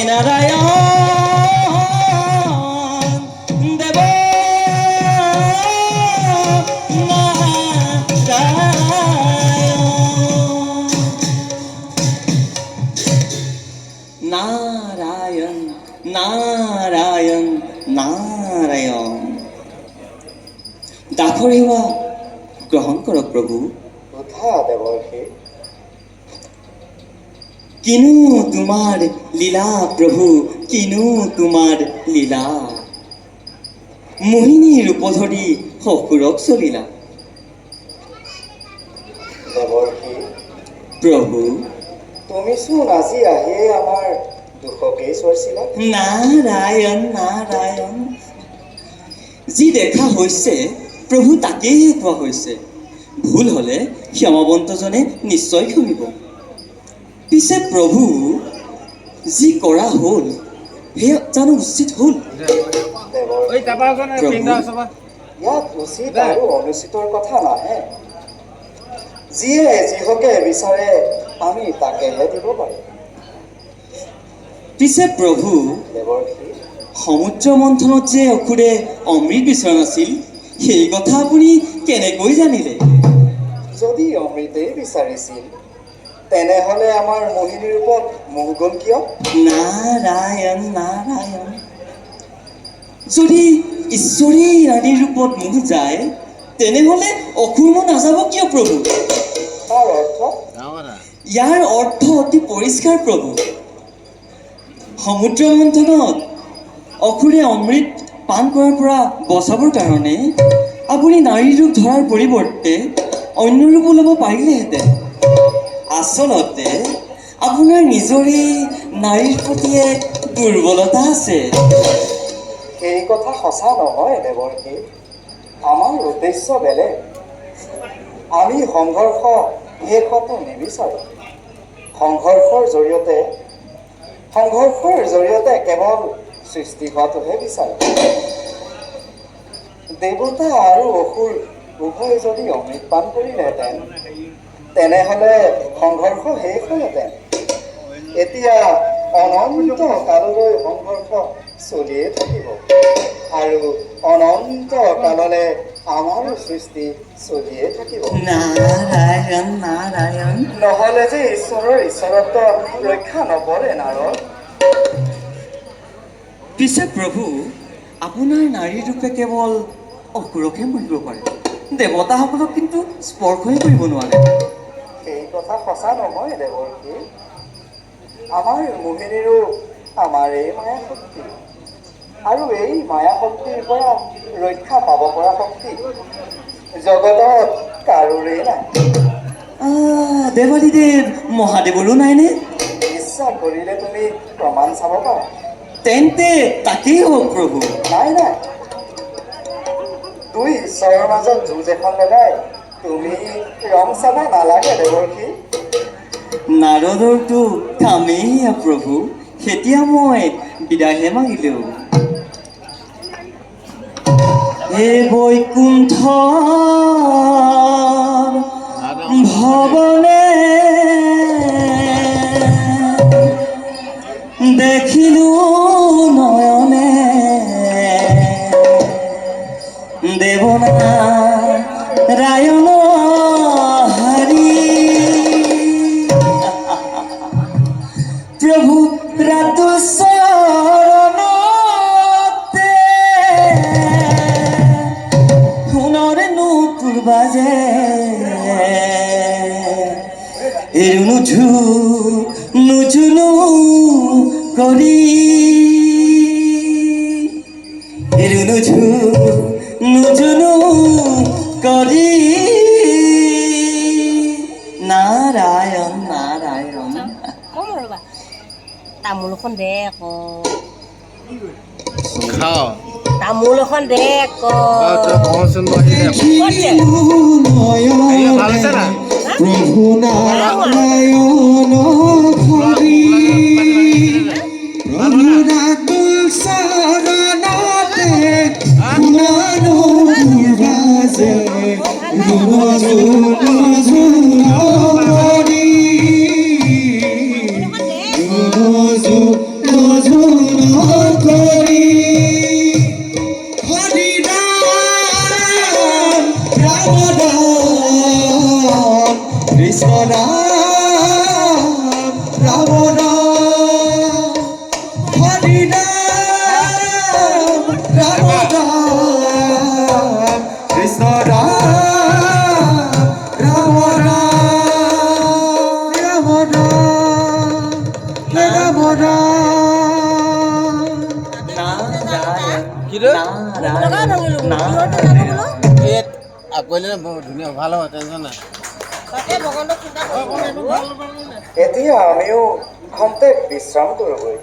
নাৰায়ণ দেব নাৰায়ণ নাৰায়ণ নাৰায়ণ দাসৰ সেৱা গ্ৰহণ কৰক প্ৰভু। কোথা দেৱৰ্ষি? কিনো তোমাৰ লীলা প্ৰভু, কিনো তোমাৰ লীলা। মোহিনী ৰূপ ধৰি অসুৰক চলিলা। দেৱৰ্ষি, প্ৰভু তুমিচোন আজি আহিয়ে আমাৰ দুখকেই চোৱাইছিলা। নাৰায়ণ নাৰায়ণ, যি দেখা হৈছে প্ৰভু তাকেই কোৱা হৈছে। ভুল হ'লে ক্ষমাৱন্তজনে নিশ্চয় ক্ষমিব। পিছে প্ৰভু যি কৰা হ'ল সেয়া জানো উচিত হ'ল? ইয়াত উচিত আৰু অনুচিতৰ কথা নাহে। যিয়ে যিহকে বিচাৰে আমি তাকেহে দিব পাৰোঁ। পিছে প্ৰভু দেৱৰ্ষি, সমুদ্ৰ মন্থনত যে অসুৰে অমৃত বিচৰা নাছিল, সেই কথা আপুনি কেনেকৈ জানিলে? যদি অমৃতেই বিচাৰিছিল তেনেহ'লে আমাৰ মোহিনী ৰূপত মোহ গ'ল কিয়? নাৰায়ণ নাৰায়ণ, যদি ঈশ্বৰী ৰাণীৰ ৰূপত মোহ যায় তেনেহ'লে অসুৰ নাযাব কিয় প্ৰভু? তাৰ অৰ্থ? ইয়াৰ অৰ্থ অতি পৰিষ্কাৰ প্ৰভু। সমুদ্ৰ মন্থনত অসুৰে অমৃত পান কৰাৰ পৰা বচাবৰ কাৰণে আপুনি নাৰীৰ ৰূপ ধৰাৰ পৰিৱৰ্তে অন্য ৰূপ ল'ব পাৰিলেহেঁতেন। আচলতে আপোনাৰ নিজৰে নাৰীৰ প্ৰতি এক দুৰ্বলতা আছে। এই কথা সঁচা নহয় দেৱৰ্ষি। আমাৰ উদ্দেশ্য বেলেগ। আমি সংঘৰ্ষ শেষ হোৱাটো নিবিচাৰোঁ। সংঘৰ্ষৰ জৰিয়তে কেৱল সৃষ্টি হোৱাটোহে বিচাৰোঁ। দেৱতা আৰু অসুৰ উভয়ে যদি অমৃত পান কৰিলেহেঁতেন তেনেহ'লে সংঘৰ্ষ শেষ হ'লহেঁতেন। এতিয়া অনন্ত কাললৈ সংঘৰ্ষ চলিয়ে থাকিব আৰু অনন্ত কাললৈ আমাৰো সৃষ্টি চলিয়ে থাকিব। নাৰায়ণ নাৰায়ণ, নহ'লে যে ঈশ্বৰৰ ঈশ্বৰত্ব ৰক্ষা নপৰে নাৰদ। পিছে প্ৰভু আপোনাৰ নাৰীৰ ৰূপে কেৱল অসুৰকহে মৰিব পাৰে, দেৱতাসকলক কিন্তু স্পৰ্শই কৰিব নোৱাৰে। সেই কথা সঁচা নহয় দেৱৰ্ষি। আমাৰ মোহিনী ৰূপ আমাৰেই মায়া শক্তি, আৰু এই মায়া শক্তিৰ পৰা ৰক্ষা পাব পৰা শক্তি জগতত কাৰোৰেই নাই। দেৱাদিদেৱ মহাদেৱৰো নাইনে? ইচ্ছা কৰিলে তুমি প্ৰমাণ চাব পাৰা। তেন্তে তাকেই হওক প্ৰভু। নাই নাই, দুই ঈশ্বৰৰ মাজত যুঁজ এখন লগাই তুমি ৰং চাব নালাগে দেৱৰ্ষি। নাৰদৰতো কামেই সেয়া প্ৰভু, এতিয়া মই বিদায়হে মাগিলো। হে বৈকুণ্ঠ ভৱনে দেখিলো নয়নে দেৱনাৰায়ণ হৰি। প্ৰভু ৰাতু চৰণতে সোণৰ নুপুৰ বাজে, নুজুনো কৰি নুজুনো কৰি। নাৰায়ণ নাৰায়ণ। তামোল এখন দে আকৌ, তামোল এখন দে আকৌ। প্ৰভু নাৰায়ণ হৰি, প্ৰভু ৰাতুল চৰণতে সোণৰ বাজে, নুজুনো কৰি ৰাম ৰাম ৰাম হৰি ৰাম ৰাম ৰাম কৃষ্ণ ৰাম ৰাম ৰাম ৰাম ৰাম ৰাম নাৰায়ণ কি রে? লগাও নগলো আকলে ধুনীয়া ভাল হ'ব টেনশ্যন নাই তাকে ভগৱানক চিন্তা কৰিব এতিয়া আমিও খন্তেক বিশ্ৰাম কৰোঁগৈ